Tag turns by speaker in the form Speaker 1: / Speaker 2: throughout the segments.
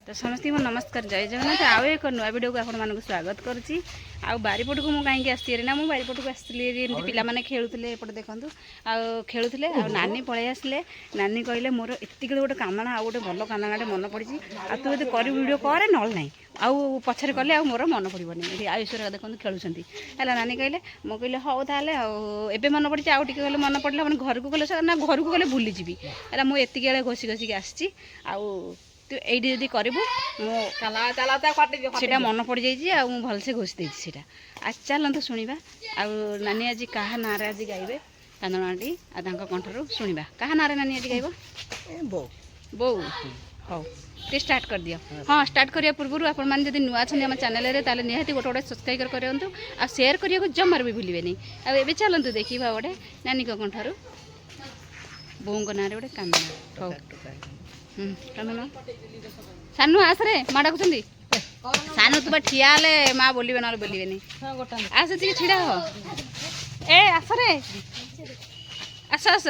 Speaker 1: तो समस्त को नमस्कार जय जगन्नाथ आउ एक नुआ वीडियो को आपको स्वागत करुच्ची आ बारीपट को मुझे कहीं आसती ना मुझे बारीपट को आसती पाने खेलुले एपटे देखूँ खेलुले नानी पलि आसिले नानी कहले मोर एति गोटे कामना आ गए भल कामनाटे मन पड़ी आ तू जो कर वीडियो करे ना ना आउ पछरे कले आ मोर मन पड़ोनी ये आयुष्य देखते खेलुँच है नानी कहले मुझे कहले हाँ ताले आए मन पड़ी आउ टे गले मन पड़ा मैंने घर को गले ना घर को गले भूलीजी है मुझे एति घोषी घोषिक आसी এইটি যদি করবু সেটা মনে পড়ি যাইছি আর মু ভালসে ঘোষি দিয়েছি সেটা আজ চালন্তু শুনিবা আর নানি আজ কাহা নারে আজ গাইবে কান্দনাটি আর তাঙ্ক কণ্ঠরু শুনিবা কাহা নারে নানি আজ গাইব বউ বউ হও তে স্টার্ট कर दियो हाँ स्टार्ट करिया पूर्व आपण माने जदी नुआ छन हम चैनल रे ताले निहाती गोटे गोटे सब्सक्राइब करंतु आ शेयर करिया को जमर भी भूलिबे नहीं आ एबे चलंतु देखिबा गोटे नानी को कण्ठरु बोंग नारे गोटे कांदना हौ कांदना सानू आस रे माँ डाकुं सानू तू ठिया हेले माँ बोलिबे ना बोलिबे नहीं आस ती छिड़ा हो ए आस रे आस आस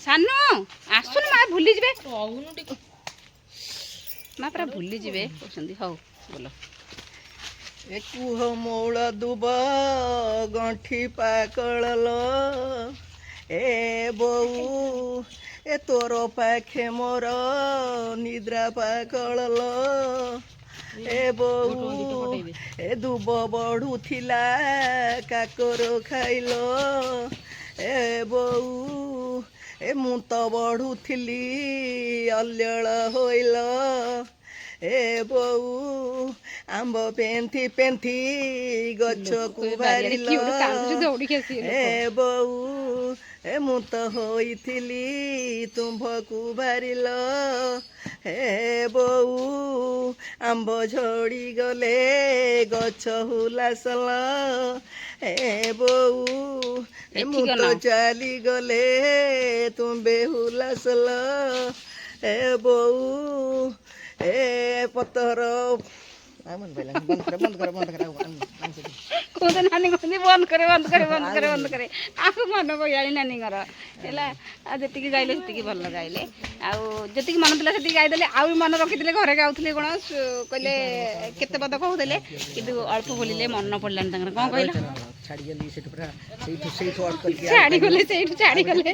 Speaker 1: सानू आसुन माँ भूली जीवे माँ पूरा भूली जीवे कहते हौ बोलो
Speaker 2: कुह मौल दुब गंठी पाकल ए बऊ ए तोर पाखे मोर निद्रा पाकल ए बऊ ए दुब बढ़ुथिला काकर खाइल ए बऊ ए मु तो बढ़ुथिली अल्यळ होइल ए बऊ आंब पेंथी पेंथी गछ को बारिल ए बऊ ए मु तो होइथिली तुम्भ को बारिल ए बऊ आंब झड़ी गले गछ हुलासल ए बऊ ए मु तो चली गले तुम बेहुलासल ए बऊ ए पत्थर बंद करे आपको मन पड़ाली नानी घर है जी गाइले जी भल गाइले आती मन था से गाईदे आउ मन रखी घरे गाँव कौन कहले केते पद कहते कि अल्प बोलिले मन पड़ानी कौन कहल छाड़ी गले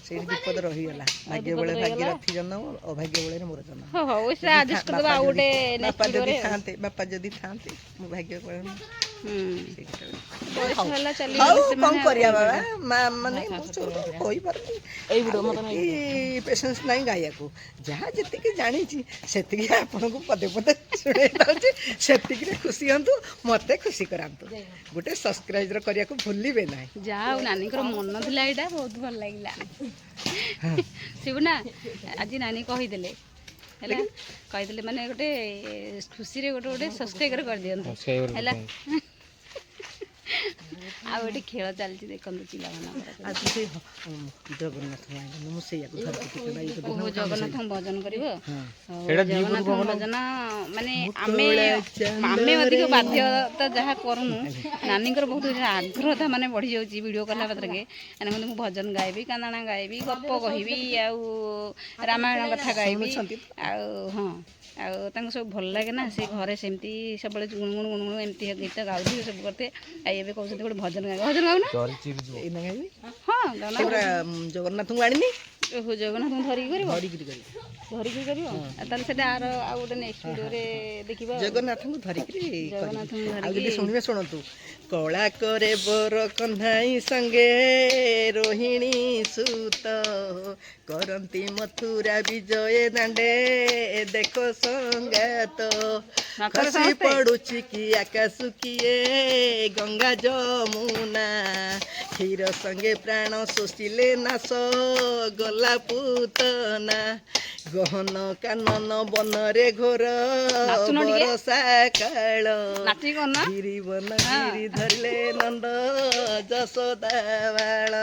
Speaker 2: से विपद रहीगला भाग्य बेले भाग्यरथी जन्म अभाग्य बेले मोर जन्म बापा जदि थांते मो भाग्य पेसेंस नहीं गाया को जहाँ जी जानी से आपन को पदे पदे शुणे से खुशी हूँ मत खुशी करातु गोटे सब्सक्राइब करिया को भूलिबे ना
Speaker 1: जाओ नानी मन थिला एटा बहुत भल लागिला शिवना आज नानी कहीदेले कहीदेले माने गोटे खुशी रे गोटे गोटे सब्सक्राइब कर दियंतु हैला आ गोटे खेल चलती देखो पिला जगन्नाथ भजन कर जगन्नाथ भजन माने आमे अधिक बाध्यता जहाँ करूँ नानी बहुत आग्रहता माने बढ़ी जाऊँगी वीडियो कला पत्र के मुझे भजन गायबी कांदना गायबी गप कहबी रामायण कथा गायबी हाँ आउ सब भल लगे ना से घरे सेमती सब गुणगुण गुणगुण एमती गीत गाँव सब करते आई कहते गोटे भजन गाना हाँ
Speaker 2: जगन्नाथ को आनी
Speaker 1: जगन्नाथ को धरिकी कर आर आउ गोटे नेक्स्ट वीडियो रे देखिबा
Speaker 2: जगन्नाथ को धरिकी शुणवे शुणु कला करे बर कन्हाई संगे रोहिणी सूत करती मथुरा विजय दांडे देखो संगात खसी पड़ुची कि आकाश किए गंगा जमुना क्षीर संगे प्राण शोषिले नाश गला पूतना गहन कानन बनरे घोर बरसा काल गिरी बन गिरी धरले नंद जशोदा बाल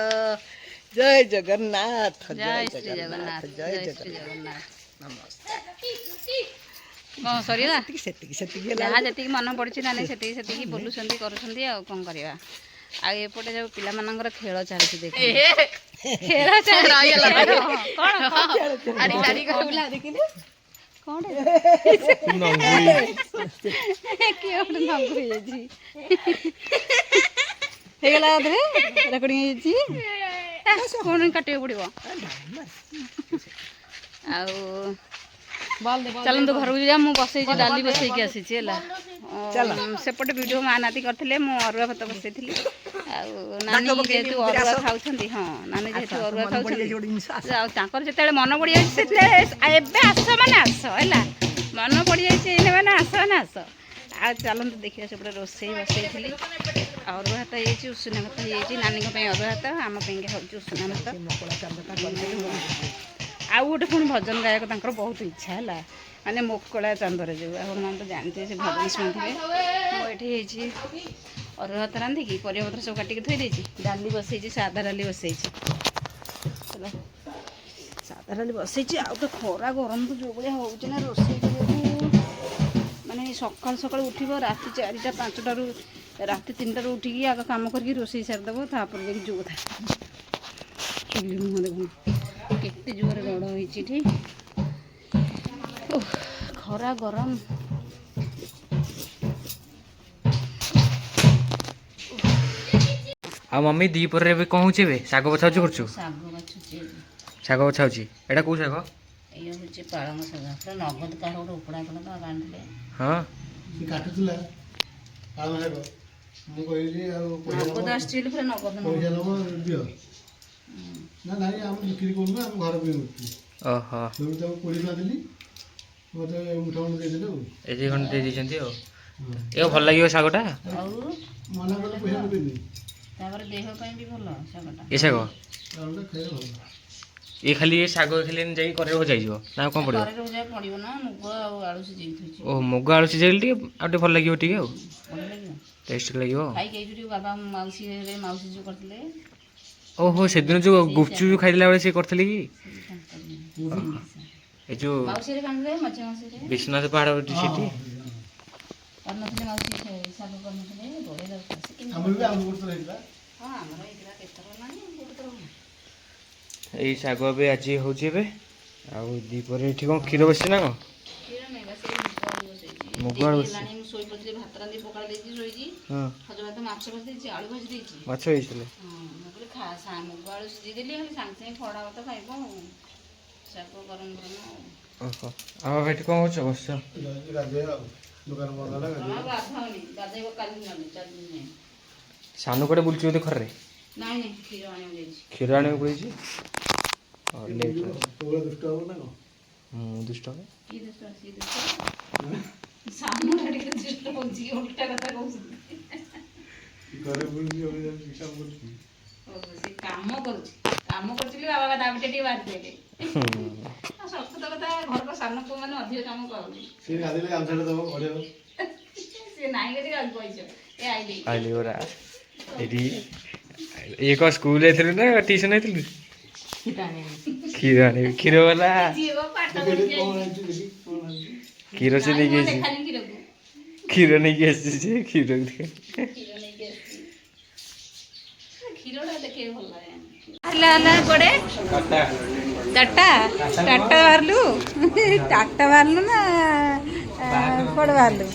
Speaker 2: जय जगन्नाथ
Speaker 1: जय श्री जगन्नाथ
Speaker 2: जय जगन्नाथ नमस्ते
Speaker 1: कौन सरीला
Speaker 2: से
Speaker 1: जहाँ जी मन पड़ी ना से बोलुं करुँच कौन करवा ଆଉ ଏପଟେ ଯୋଉ ପିଲାମାନଙ୍କର ଖେଳ ଚାଲିଛି ଦେଖ ଖେଳ ଚାଲିଛି କଣ କିଏ ଗୋଟେ ନଙ୍ଗୁ ହେଇଯାଇଛି ହେଇଗଲା ରେକର୍ଡିଂ ହେଇଯାଇଛି କଣ କାଟିବାକୁ ପଡ଼ିବ ଆଉ ଚାଲନ୍ତୁ ଘରକୁ ଯିବା ମୁଁ ବସେଇଛି ଡାଲି ବସେଇକି ଆସିଛି ହେଲା ସେପଟେ ଭିଡ଼ିଓ ମା ନାତି କରିଥିଲେ ମୁଁ ଅରୁଆ ଭାତ ବସେଇଥିଲି ଆଉ ନାନୀ ଯେହେତୁ ଅରୁଆ ଖାଉଛନ୍ତି ହଁ ନାନୀ ଯେହେତୁ ଅରୁଆ ଖାଉଛନ୍ତି ଆଉ ତାଙ୍କର ଯେତେବେଳେ ମନ ପଡ଼ିଯାଉଛି ସେତେବେଳେ ଏବେ ଆସ ମାନେ ଆସ ହେଲା ମନ ପଡ଼ିଯାଇଛି ଏଇନେ ମାନେ ଆସ ଆଉ ଚାଲନ୍ତୁ ଦେଖିବା ସେପଟେ ରୋଷେଇ ବସେଇଥିଲି ଅରୁଆ ଭାତ ହେଇଯାଇଛି ଉଷୁନା ଭାତ ହେଇଯାଇଛି ନାନୀଙ୍କ ପାଇଁ ଅରୁଆ ଭାତ ଆମ ପାଇଁକା ହେଉଛି ଉଷୁନା ଭାତ ଆଉ ଗୋଟେ ପୁଣି ଭଜନ ଗାୟକ ତାଙ୍କର ବହୁତ ଇଚ୍ଛା ହେଲା ମାନେ ମୋକଳା ଚାନ୍ଦରେ ଯେଉଁ ଆପଣମାନେ ତ ଜାଣିଥିବେ ସେ ଭଜନ ଶୁଣିଥିବେ ମୁଁ ଏଠି ହେଇଛି ଅରୁଆ ଭାତ ରାନ୍ଧିକି ପରିବାପତ୍ର ସବୁ କାଟିକି ଥୋଇ ଦେଇଛି ଡାଲି ବସେଇଛି ସାଧା ଡାଲି ବସେଇଛି ହେଲା ସାଧା ଡାଲି ବସେଇଛି ଆଉ ତ ଖରା ଗରମ ତ ଯେଉଁ ଭଳିଆ ହେଉଛି ନା ରୋଷେଇ କରିବାକୁ ମାନେ ସକାଳୁ ଉଠିବ ରାତି 4ଟା 5ଟାରୁ ରାତି 3ଟାରୁ ଉଠିକି ଆଗ କାମ କରିକି ରୋଷେଇ ସାରିଦେବ ତାପରେ ଯାଇକି ଯେଉଁ କଥା ଚୁଲି ମୁହଁ ଦେଖୁନ କେତେ ଜୋରରେ ରଡ଼ ହେଇଛି ଏଠି ଖରା ଗରମ
Speaker 3: ଆଉ ମମି ଦ୍ୱିପହରରେ ଏବେ କ'ଣ ହେଉଛି ଏବେ ଶାଗ ବଛାବଛି କରୁଛୁ
Speaker 1: ଶାଗ ବାଛୁଛି
Speaker 3: ଶାଗ ବଛା ହେଉଛି ଏଇଟା କେଉଁ ଶାଗ
Speaker 1: ଏଇ ହେଉଛି ପାଳଙ୍ଗ ଶାଗ ପୁରା ନଗଦ କାହାର ଗୋଟେ ଉପଡ଼ା କଲା ତ ଆଣିଥିଲେ
Speaker 3: ହଁ
Speaker 4: ସେ କାଟୁଥିଲା ପାଳଙ୍ଗ ଶାଗ ମୁଁ କହିଲି ଆଉ
Speaker 1: ନଗଦ ଆସିଛି ବୋଲି ପୁରା ନଗଦ
Speaker 4: ପଇସା ନେବ ଦିଅ ନା ନାଇଁ ଆମେ ବିକ୍ରି କରୁନୁ ଆମ ଘର ପାଇଁ ବିକ୍ରି
Speaker 3: ଓହୋ
Speaker 4: ସେମିତି ତାକୁ 20 ଟଙ୍କା ଦେଲି ମୋତେ ମୁଠା ମୁଠି ଦେଇଦେଲେ ଆଉ
Speaker 3: ଏଠି ଖଣ୍ଡେ ଦେଇ ଦେଇଛନ୍ତି ଆଉ ଏ ଭଲ ଲାଗିବ ଶାଗଟା
Speaker 1: ଆଉ
Speaker 4: ମନା କଲେ ପଇସା ନେବେନି
Speaker 1: ତାପରେ ଦେହ ପାଇଁ ବି ଭଲ ଶାଗଟା
Speaker 3: ଏ ଶାଗ
Speaker 4: ଚାଉଳଟା ଖାଇଲେ ଭଲ
Speaker 3: ଏ ଖାଲି ଏ ଶାଗ ଖାଲି ଯାଇକି କରେଇ ଭଜାଯିବ ନା ଆଉ କ'ଣ ପଡ଼ିବ
Speaker 1: ଘରେ ରୋଜା ପଡ଼ିବ ନା ମୁଗ ଆଉ ଆଳୁ ସିଝେଇ ଥୋଇଛି
Speaker 3: ଓ ମୁଗ ଆଳୁ ସିଝେଇଲେ ଟିକେ ଆଉ ଟିକେ ଭଲ ଲାଗିବ ଟିକେ ଆଉ
Speaker 1: ବଢ଼ିଆ ଲାଗିବ
Speaker 3: ଟେଷ୍ଟ ଲାଗିବ
Speaker 1: ଖାଇକି ଏଇଠୁ ଟିକେ ବାବା ମାଉସୀ ଯେଉଁ କରିଥିଲେ
Speaker 3: ଓହୋ ସେଦିନ ଯେଉଁ ଗୁପଚୁପ୍ ଯେଉଁ ଖାଇଦେଲା ବେଳେ ସିଏ କରିଥିଲେ କି ଏ ଯେଉଁ
Speaker 1: ମାଉସୀରେ କାଣିଥିଲେ ମଝି ମାଉସୀରେ
Speaker 3: ବିଶ୍ୱନାଥ ପାହାଡ଼ ସେଠି
Speaker 1: କରିନଥିଲେ ମାଉସୀ ଶାଗ କରିନଥିଲେ ବଢ଼ିଆ ଲାଗୁଥିଲା ସେ କେମିତି
Speaker 4: ଆମର ବି ଆଳୁ ଗୋଟେ ହେଇଥିଲା
Speaker 1: ହଁ ଆମର ହେଇଥିଲା କେତେଥର ହେଲାଣି ଗୋଟେ ଥର
Speaker 3: ଏଇ ଶାଗ ଏବେ ଆଜି ହେଉଛି ଏବେ ଆଉ ଦ୍ୱିପହରେ ଏଠି କ'ଣ କ୍ଷୀର ବସିଛି ନା କ'ଣ
Speaker 1: କ୍ଷୀର ନାହିଁ ବା ସେଇ
Speaker 3: ମୁଗ
Speaker 1: ମୁଗ
Speaker 3: ଆଳୁ
Speaker 1: ଆଳୁ
Speaker 3: ବସିଛି।
Speaker 1: ହେଲାଣି ମୁଁ ଶୋଇପଡ଼ିଥିଲି ଭାତ ରାନ୍ଧି ପକାଳ ଦେଇଛି ଶୋଇଛି
Speaker 3: ହଁ
Speaker 1: ସଜ ଭାତ ମାଛ ଭାଜି ଦେଇଛି ଆଳୁ ଭାଜି ଦେଇଛି
Speaker 3: ମାଛ ହେଇଥିଲେ
Speaker 1: ହଁ ମୁଁ କହିଲି ମୁଗ ଆଳୁ ସିଝେଇ ଦେଲି ହେଲେ ସାଙ୍ଗେ ଖଡ଼ା ଭାତ ଖାଇବ ଆଉ ଶାଗ ଗରମ
Speaker 3: ଓହୋ ଆଉ ଏଠି କ'ଣ କରୁଛ ବସିଛ
Speaker 4: ଗାଧୋଇବା ଆଉ ଦୋକାନ ବନ୍ଦ ହେଲା
Speaker 1: ଆଉ ଗାଧୋଉନି ଗାଧୋଇବ କାଲି ନହେଲେ 4 ଦିନ ଯାଏଁ
Speaker 3: ସାନୁ କୁଆଡ଼େ ବୁଲୁଛି ବୋଧେ ଖରାରେ
Speaker 1: ନାଇଁ କ୍ଷୀର ଆଣିବାକୁ ଯାଇଛି
Speaker 3: କ୍ଷୀର ଆଣିବାକୁ ପଳେଇଛି ଲେଟ୍
Speaker 4: ସବୁବେଳେ ଦୁଷ୍ଟ ହବ ନା କ'ଣ
Speaker 3: ଦୁଷ୍ଟ ହେବ
Speaker 1: କି ଦୁଷ୍ଟ ଆସିକି ଦୁଷ୍ଟ ସାନଟା ଟିକେ ଦୁଷ୍ଟ ହେଉଛି କି ଓଲଟା କଥା କହୁଛନ୍ତି
Speaker 4: ଘରେ ବୁଲିକି କାମ କରୁଛି
Speaker 1: ସେ କାମ କରୁଛି ବୋଲି ବାବା ଦାବିଟା ଟିକେ ବାଜିଦେଲେ ସତ କଥା ଘରର ସାନ ପୁଅ ମାନେ ଅଧିକ କାମ କରୁନି
Speaker 4: ସେ ଗାଧୋଇଲେ ଗାମଛାଟା ଦେବ ପଡ଼ିବ
Speaker 1: ସେ ନାଇଁ କରି ଗାଳି ପଇଛ ଏ ଆଇଲି
Speaker 3: ଆଇଲି ପରା ଏଠି ଇଏ କ'ଣ ସ୍କୁଲ ଯାଇଥିଲୁ ନା ଟ୍ୟୁସନ୍ ଯାଇଥିଲୁ କ୍ଷୀର ଆଣିବି କ୍ଷୀର ବାଲା
Speaker 1: ଝିଅ ପାଠ
Speaker 4: କ'ଣ
Speaker 1: ପଢିକି
Speaker 4: ଆଣିଛୁ ଦେଖି କ'ଣ ଆଣିଛୁ
Speaker 3: କ୍ଷୀର ସେ ନେଇକି ଆସିଛି
Speaker 1: ଖାଲି କ୍ଷୀରକୁ
Speaker 3: କ୍ଷୀର ନେଇକି ଆସିଛି ସେ କ୍ଷୀର
Speaker 1: କ୍ଷୀର ନେଇକି ଆସିଛି କ୍ଷୀରଟା ଦେଖିବାକୁ ଭଲ ଲାଗେ ହେଲା କୁଆଡ଼େ 4ଟା ବାହାରିଲୁ 4ଟା ବାହାରିଲୁ ନା କୁଆଡ଼େ ବାହାରିଲୁ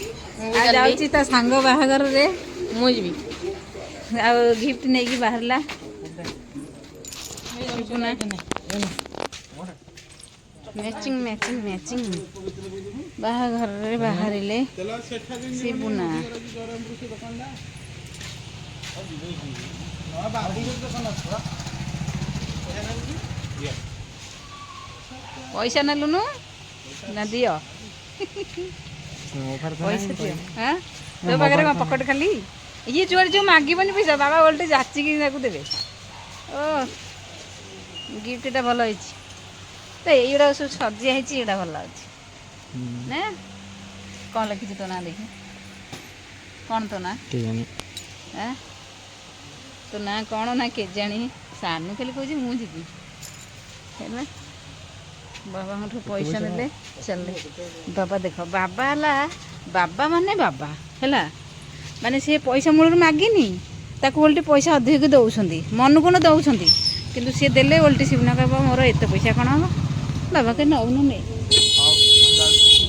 Speaker 1: ଆଉ ଯାଉଛି ତା ସାଙ୍ଗ ବାହାଘରରେ ମୁଁ ଯିବି ଆଉ ଗିଫ୍ଟ ନେଇକି ବାହାରିଲା ମ୍ୟାଚିଂ ବାହାଘରରେ ବାହାରିଲେ ଶିବୁନା ପଇସା ନେଲୁନୁ ନା ଦିଅ ପଇସା ଦିଅ ହଁ ତୋ ପାଖରେ କ'ଣ ପକେଟ ଖାଲି ଇଏ ଯୁଆଡ଼େ ଯେଉଁ ମାଗିବନି ପଇସା ବାବା ଓଲଟେ ଯାଚିକି ତାକୁ ଦେବେ ଓ ଗିଫ୍ଟଟା ଭଲ ହେଇଛି ତ ଏଇଗୁଡ଼ାକ ସବୁ ସଜିଆ ହେଇଛି ଏଇଟା ଭଲ ଲାଗୁଛି ନା କ'ଣ ଲେଖିଛି ତୋ ନାଁ ଦେଖି କ'ଣ ତୋ ନାଁ ତୋ ନାଁ କ'ଣ ନା କେଜାଣି ସାନୁ ଖାଲି କହୁଛି ମୁଁ ଯିବି ହେଲା ବାବାଙ୍କଠୁ ପଇସା ନେଲେ ଚାଲିଲେ ବାବା ଦେଖ ବାବା ହେଲା ବାବା ମାନେ ହେଲା ମାନେ ସେ ପଇସା ମୂଳରୁ ମାଗିନି
Speaker 2: ତାକୁ ଓଲଟି ପଇସା ଅଧିକ ଦେଉଛନ୍ତି, ମନକୁ ନ ଦେଉଛନ୍ତି, କିନ୍ତୁ ସିଏ ଦେଲେ ଓଲଟି ଶିବନା କହିବ ମୋର ଏତେ ପଇସା କ'ଣ ହେବ, ବାବା କେ ନେଉନୁ ନେ,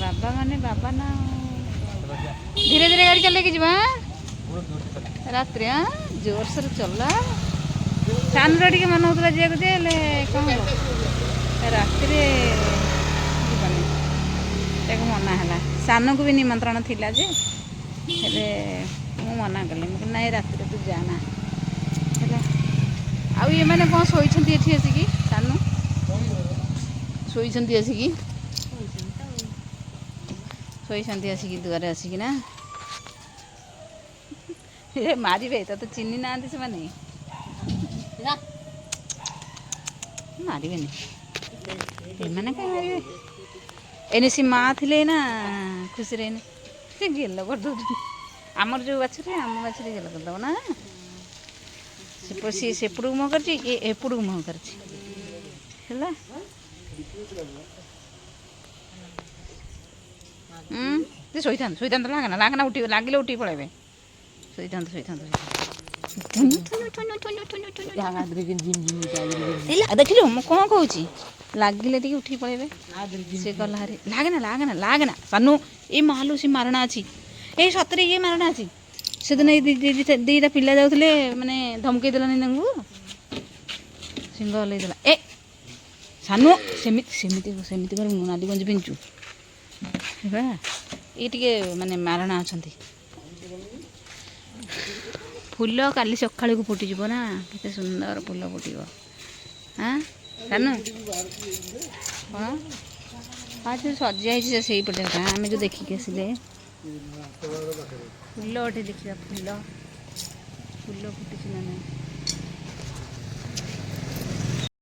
Speaker 2: ବାବା ମାନେ ବାବା ନା। ଧୀରେ ଧୀରେ ଗାଡ଼ି ଚଲେଇକି ଯିବା ରାତିରେ, ଜୋରସୋରେ ଚଲା। ସାନର ଟିକେ ମନ ହେଉଥିଲା ଯିବାକୁ ଯେ, ହେଲେ କ'ଣ ହେବ ରାତିରେ ଯିବାନି, ତାକୁ ମନା ହେଲା। ସାନକୁ ବି ନିମନ୍ତ୍ରଣ ଥିଲା ଯେ, ହେଲେ ମୁଁ ମନା କଲି, ମୁଁ କହିଲି ନାଇଁ ରାତିରେ ତୁ ଯାଆନା ହେଲା। ଆଉ ଏମାନେ କ'ଣ ଶୋଇଛନ୍ତି ଏଠି ଆସିକି? ସାନୁ ଶୋଇଛନ୍ତି ଆସିକି, ଶୋଇଛନ୍ତି ଆସିକି ଦୁଆରେ ଆସିକି ନା। ଏ ମାରିବେ, ତତେ ଚିହ୍ନି ନାହାନ୍ତି ସେମାନେ, ମାରିବେନି ଏମାନେ କାହିଁ ମାରିବେ। ଏନେ ସେ ମା ଥିଲେ ନା ଖୁସିରେ, ଏନେ ସେ ଗେଲ କରିଦେଉଛନ୍ତି। ଆମର ଯେଉଁ ବାଛୁରୀ, ଆମ ବାଛୁରୀ ଗେଲ କରିଦେବ ନା। ସିଏ ସେପଟକୁ ମୁହଁ କରିଛି, ଏ ଏପଟକୁ ମୁହଁ କରିଛି ହେଲା। ସେ ଶୋଇଥାନ୍ତୁ ଲାଗନା ଉଠିବେ, ଲାଗିଲେ ଉଠିକି ପଳେଇବେ। ଶୋଇଥାନ୍ତୁ ଦେଖିଲୁ ମୁଁ କ'ଣ କହୁଛି, ଲାଗିଲେ ଟିକେ ଉଠିକି ପଳେଇବେ। ସେ ଗଲା ହାରି, ଲାଗେନା ସାନୁ। ଏଇ ମାଲୁ ସେ ମାରଣା ଅଛି, ଏଇ ସତରେ ଇଏ ମାରଣା ଅଛି। ସେଦିନ ଏଇ ଦୁଇଟା ପିଲା ଯାଉଥିଲେ, ମାନେ ଧମକେଇ ଦେଲାନି ତାଙ୍କୁ, ସିଂହ ହଲେଇ ଦେଲା। ଏ ସାନୁ ସେମିତି କରି ନାଲି ଗଞ୍ଜି ପିନ୍ଧୁଛୁ ହେଲା। ଇଏ ଟିକେ ମାନେ ମାରଣା ଅଛନ୍ତି। ଫୁଲ କାଲି ସକାଳକୁ ଫୁଟିଯିବ ନା, କେତେ ସୁନ୍ଦର ଫୁଲ ଫୁଟିବ। ସାନୁ କ'ଣ ଯେଉଁ ସଜା ହେଇଛି ସେଇପଟେ, ଆମେ ଯେଉଁ ଦେଖିକି ଆସିଲେ ଫୁଲ ଗୋଟେ ଦେଖିବା, ଫୁଲ ଫୁଟିଛି ନା ନାହିଁ।